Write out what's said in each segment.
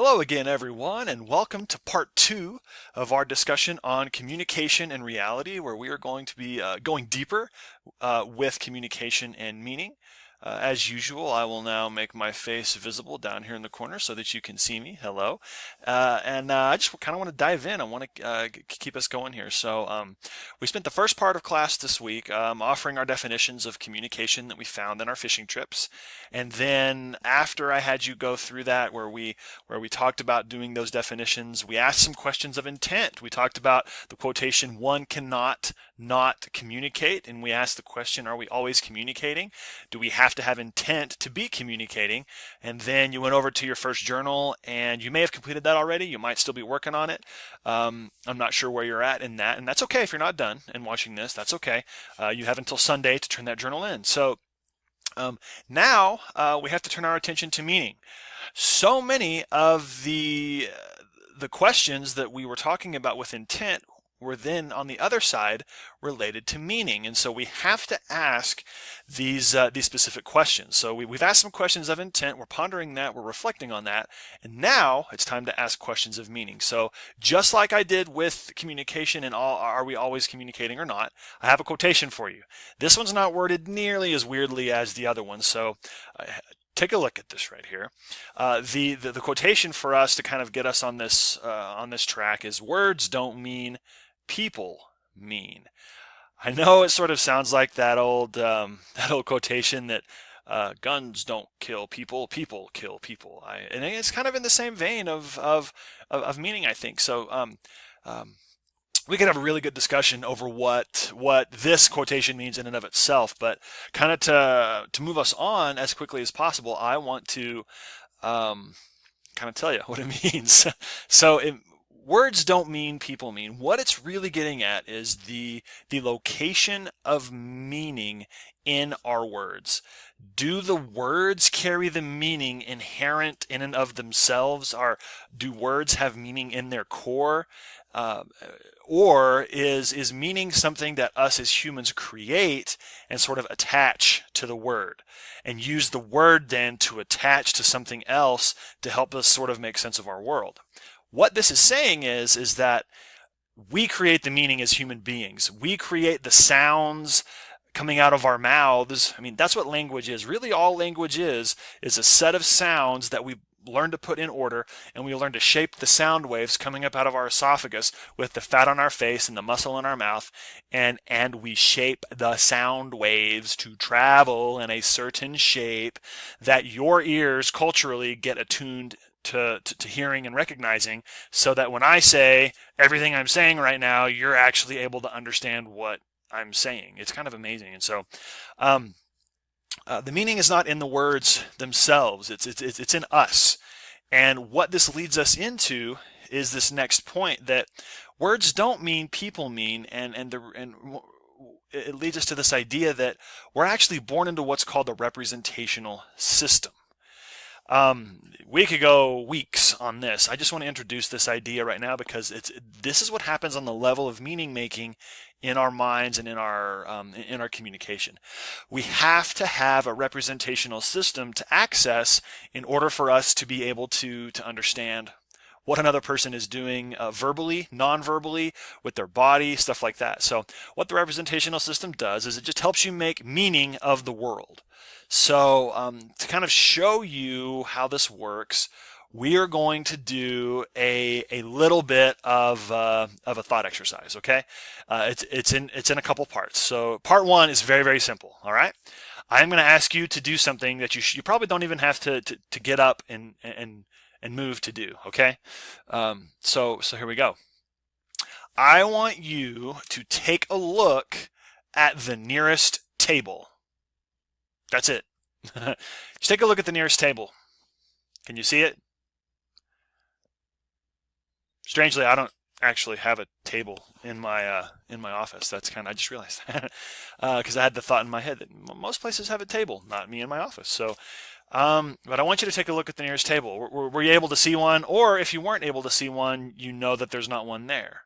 Hello again, everyone, and welcome to part two of our discussion on communication and reality, where we are going to be going deeper with communication and meaning. As usual, I will now make my face visible down here in the corner so that you can see me. Hello. And I just kind of want to dive in. I want to keep us going here. We spent the first part of class this week offering our definitions of communication that we found in our fishing trips. And then after I had you go through that, where we talked about doing those definitions. We asked some questions of intent. We talked about the quotation, one cannot not communicate. And we asked the question, are we always communicating? Do we have to have intent to be communicating? And then you went over to your first journal, and you may have completed that already. You might still be working on it. I'm not sure where you're at in that. And that's okay if you're not done and watching this. That's okay. You have until Sunday to turn that journal in. Now we have to turn our attention to meaning. So many of the questions that we were talking about with intent were then on the other side related to meaning, and so we have to ask these specific questions. So we've asked some questions of intent. We're pondering that. We're reflecting on that, and now it's time to ask questions of meaning. So just like I did with communication and all, are we always communicating or not? I have a quotation for you. This one's not worded nearly as weirdly as the other one, so take a look at this right here. The quotation for us to kind of get us on this track is, words don't mean, people mean. I know it sort of sounds like that old quotation that guns don't kill people, people kill people. And it's kind of in the same vein of meaning, I think. We could have a really good discussion over what this quotation means in and of itself, but kind of to move us on as quickly as possible, I want to kind of tell you what it means. Words don't mean, people mean. What it's really getting at is the location of meaning in our words. Do the words carry the meaning inherent in and of themselves? Do words have meaning in their core? Or is meaning something that us as humans create and sort of attach to the word, and use the word then to attach to something else to help us sort of make sense of our world? What this is saying is that we create the meaning as human beings. We create the sounds coming out of our mouths. I mean, that's what language is. Really, all language is a set of sounds that we learn to put in order, and we learn to shape the sound waves coming up out of our esophagus with the fat on our face and the muscle in our mouth, and we shape the sound waves to travel in a certain shape that your ears culturally get attuned to hearing and recognizing, so that when I say everything I'm saying right now, you're actually able to understand what I'm saying. It's kind of amazing. And so the meaning is not in the words themselves. It's in us. And what this leads us into is this next point, that words don't mean, people mean, and it leads us to this idea that we're actually born into what's called a representational system. We could go weeks on this. I just want to introduce this idea right now because this is what happens on the level of meaning making in our minds and in our communication. We have to have a representational system to access in order for us to be able to understand what another person is doing verbally, non-verbally, with their body, stuff like that. So what the representational system does is it just helps you make meaning of the world. So to kind of show you how this works, we are going to do a little bit of a thought exercise. Okay, it's in a couple parts. So part one is very, very simple. All right, I'm going to ask you to do something that you probably don't even have to get up and move to do. Okay, so here we go. I want you to take a look at the nearest table. That's it. Just take a look at the nearest table. Can you see it? Strangely, I don't actually have a table in my office. That's I just realized that because I had the thought in my head that most places have a table, not me in my office. So, but I want you to take a look at the nearest table. Were you able to see one? Or if you weren't able to see one, you know that there's not one there.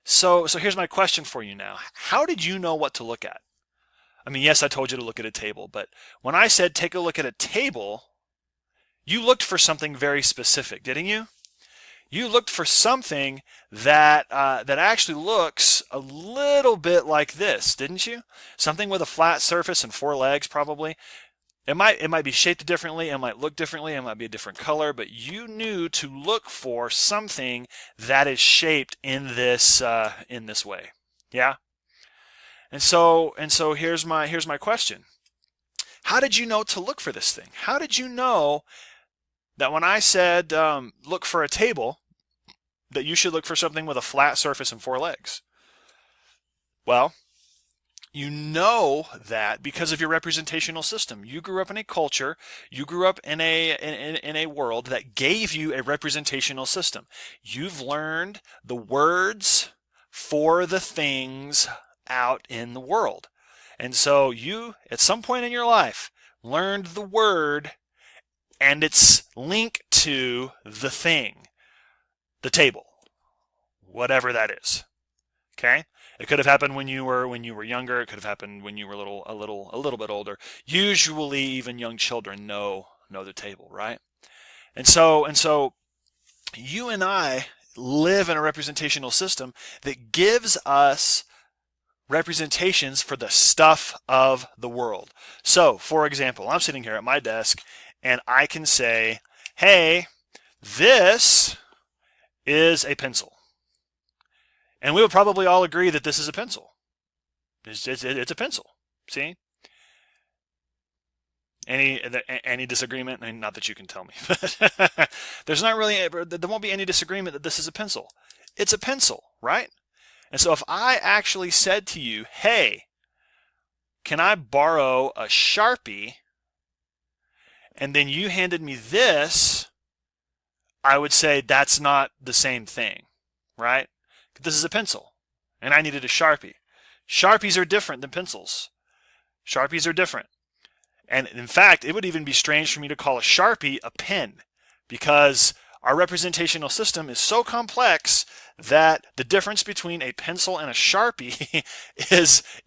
So here's my question for you now. How did you know what to look at? I mean, yes, I told you to look at a table, but when I said take a look at a table, you looked for something very specific, didn't you? You looked for something that that actually looks a little bit like this, didn't you? Something with a flat surface and four legs, probably. It might be shaped differently, it might look differently, it might be a different color, but you knew to look for something that is shaped in this way. Yeah? And so here's my question. How did you know to look for this thing? How did you know that when I said look for a table, that you should look for something with a flat surface and four legs? Well, you know that because of your representational system. You grew up in a culture, you grew up in a world that gave you a representational system. You've learned the words for the things out in the world. And so you, at some point in your life, learned the word and its link to the thing, the table, whatever that is. Okay? It could have happened when you were younger. It could have happened when you were a little bit older. Usually, even young children know the table, right? And so, you and I live in a representational system that gives us representations for the stuff of the world. So, for example, I'm sitting here at my desk, and I can say, "Hey, this is a pencil." And we would probably all agree that this is a pencil. It's a pencil. See? Any disagreement? Not that you can tell me, but there won't be any disagreement that this is a pencil. It's a pencil, right? And so if I actually said to you, "Hey, can I borrow a Sharpie?" and then you handed me this, I would say that's not the same thing, right? This is a pencil, and I needed a Sharpie. Sharpies are different than pencils. Sharpies are different. And in fact, it would even be strange for me to call a Sharpie a pen, because our representational system is so complex that the difference between a pencil and a Sharpie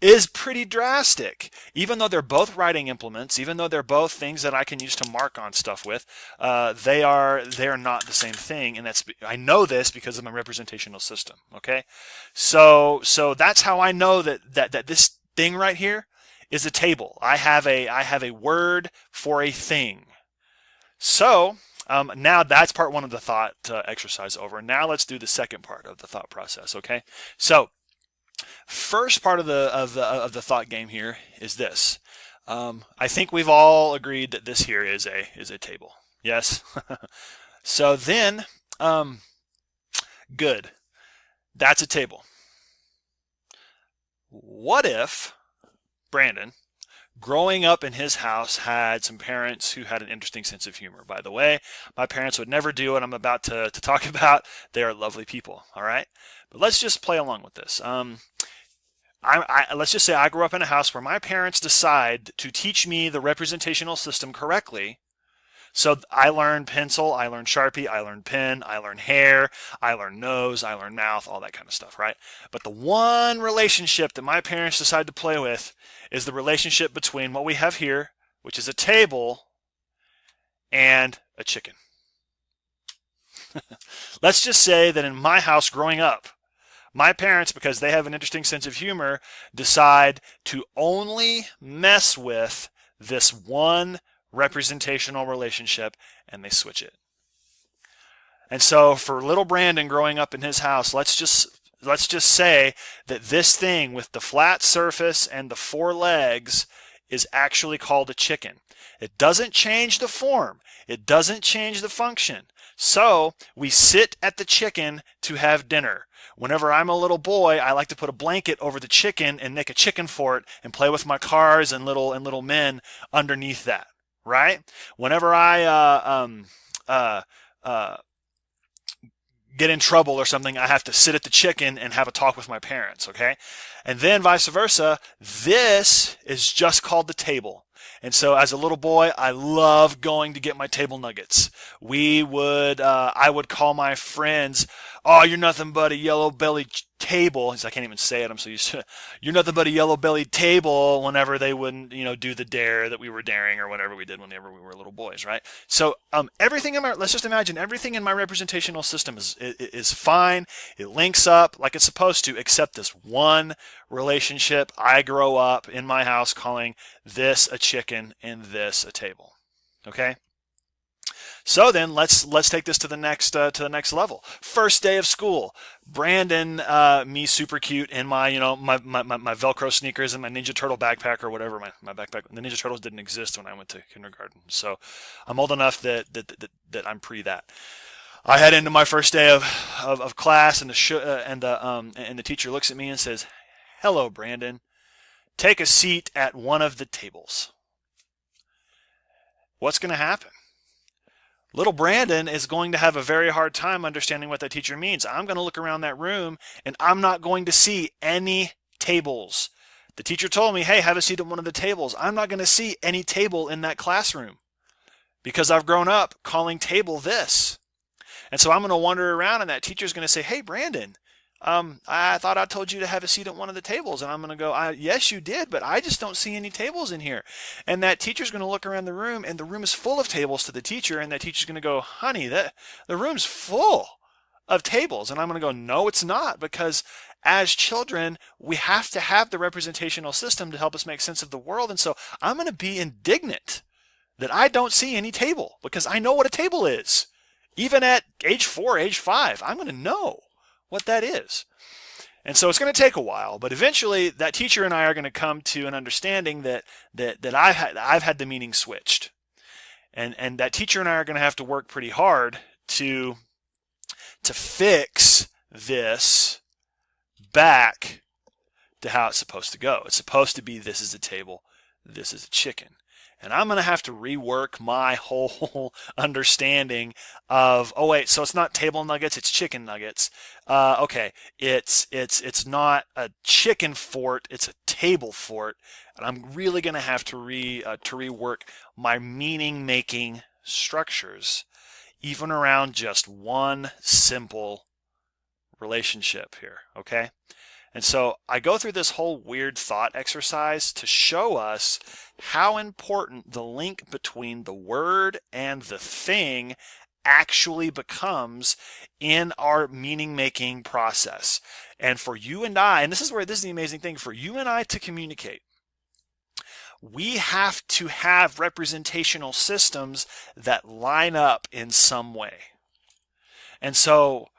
is pretty drastic. Even though they're both writing implements, even though they're both things that I can use to mark on stuff with, they are not the same thing, and I know this because of my representational system. Okay, so that's how I know that this thing right here is a table. I have a word for a thing. So now that's part one of the thought exercise over. Now let's do the second part of the thought process. Okay. So first part of the thought game here is this. I think we've all agreed that this here is a table. Yes. So then, good. That's a table. What if Brandon, growing up in his house, had some parents who had an interesting sense of humor? By the way, my parents would never do what I'm about to talk about. They are lovely people, all right? But let's just play along with this. Let's just say I grew up in a house where my parents decide to teach me the representational system correctly. So I learned pencil, I learned Sharpie, I learned pen, I learned hair, I learned nose, I learned mouth, all that kind of stuff, right? But the one relationship that my parents decide to play with is the relationship between what we have here, which is a table, and a chicken. Let's just say that in my house growing up, my parents, because they have an interesting sense of humor, decide to only mess with this one representational relationship, and they switch it. And so for little Brandon growing up in his house, let's just say that this thing with the flat surface and the four legs is actually called a chicken. It doesn't change the form. It doesn't change the function. So we sit at the chicken to have dinner. Whenever I'm a little boy, I like to put a blanket over the chicken and make a chicken fort and play with my cars and little men underneath that. Right? Whenever I get in trouble or something, I have to sit at the chicken and have a talk with my parents, okay? And then vice versa, this is just called the table. And so as a little boy, I loved going to get my table nuggets. I would call my friends, oh, you're nothing but a yellow-bellied table. I can't even say it. I'm so used to it. You're nothing but a yellow-bellied table whenever they wouldn't, do the dare that we were daring or whatever we did whenever we were little boys, right? So everything let's just imagine everything in my representational system is fine. It links up like it's supposed to, except this one relationship. I grow up in my house calling this a chicken and this a table. Okay? So then let's take this to the next level. First day of school. Brandon, me super cute in my my Velcro sneakers and my Ninja Turtle backpack or whatever my backpack. The Ninja Turtles didn't exist when I went to kindergarten, so I'm old enough that I'm pre that. I head into my first day of class, and the teacher looks at me and says, "Hello, Brandon. Take a seat at one of the tables." What's going to happen? Little Brandon is going to have a very hard time understanding what that teacher means. I'm going to look around that room and I'm not going to see any tables. The teacher told me, hey, have a seat at one of the tables. I'm not going to see any table in that classroom because I've grown up calling table this. And so I'm going to wander around and that teacher's going to say, hey, Brandon, I thought I told you to have a seat at one of the tables. And I'm going to go, yes, you did, but I just don't see any tables in here. And that teacher's going to look around the room, and the room is full of tables to the teacher. And that teacher's going to go, honey, the room's full of tables. And I'm going to go, no, it's not, because as children, we have to have the representational system to help us make sense of the world. And so I'm going to be indignant that I don't see any table, because I know what a table is. Even at age 4, age 5, I'm going to know what that is. And so it's going to take a while, but eventually that teacher and I are going to come to an understanding that I've had the meaning switched. And that teacher and I are going to have to work pretty hard to fix this back to how it's supposed to go. It's supposed to be, this is a table, this is a chicken. And I'm going to have to rework my whole understanding of, oh wait, so it's not table nuggets, it's chicken nuggets. Okay, it's not a chicken fort, it's a table fort. And I'm really going to have to rework my meaning making structures, even around just one simple relationship here, okay? And so I go through this whole weird thought exercise to show us how important the link between the word and the thing actually becomes in our meaning making process. And for you and I, and this is the amazing thing, for you and I to communicate, we have to have representational systems that line up in some way. And so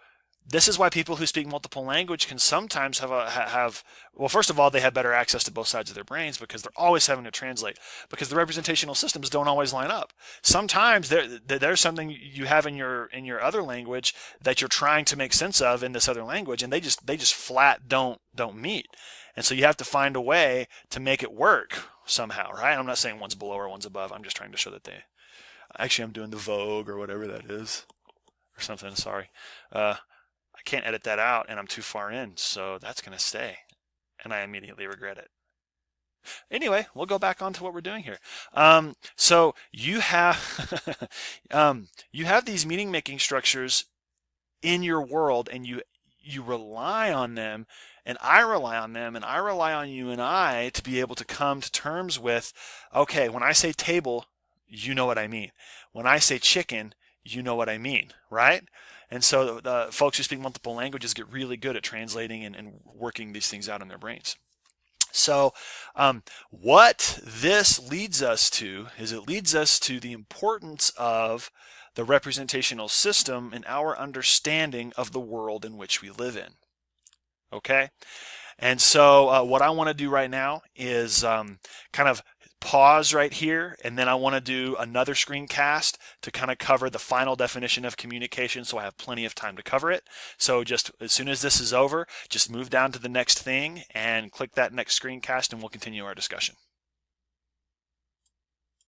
this is why people who speak multiple language can sometimes have well, first of all, they have better access to both sides of their brains because they're always having to translate, because the representational systems don't always line up. Sometimes there's something you have in your other language that you're trying to make sense of in this other language, and they just flat don't meet. And so you have to find a way to make it work somehow, right? I'm not saying one's below or one's above. I'm just trying to show that I'm doing the Vogue or whatever that is or something. Sorry. I can't edit that out and I'm too far in, so that's going to stay. And I immediately regret it. Anyway, we'll go back on to what we're doing here. So you have you have these meaning making structures in your world, and you rely on them, and I rely on them, and I rely on you and I to be able to come to terms with, okay, when I say table, you know what I mean. When I say chicken, you know what I mean, right? And so the folks who speak multiple languages get really good at translating and working these things out in their brains. So what this leads us to is it leads us to the importance of the representational system in our understanding of the world in which we live in. Okay? And so what I want to do right now is kind of pause right here, and then I want to do another screencast to kind of cover the final definition of communication, so I have plenty of time to cover it. So just as soon as this is over, just move down to the next thing and click that next screencast, and we'll continue our discussion.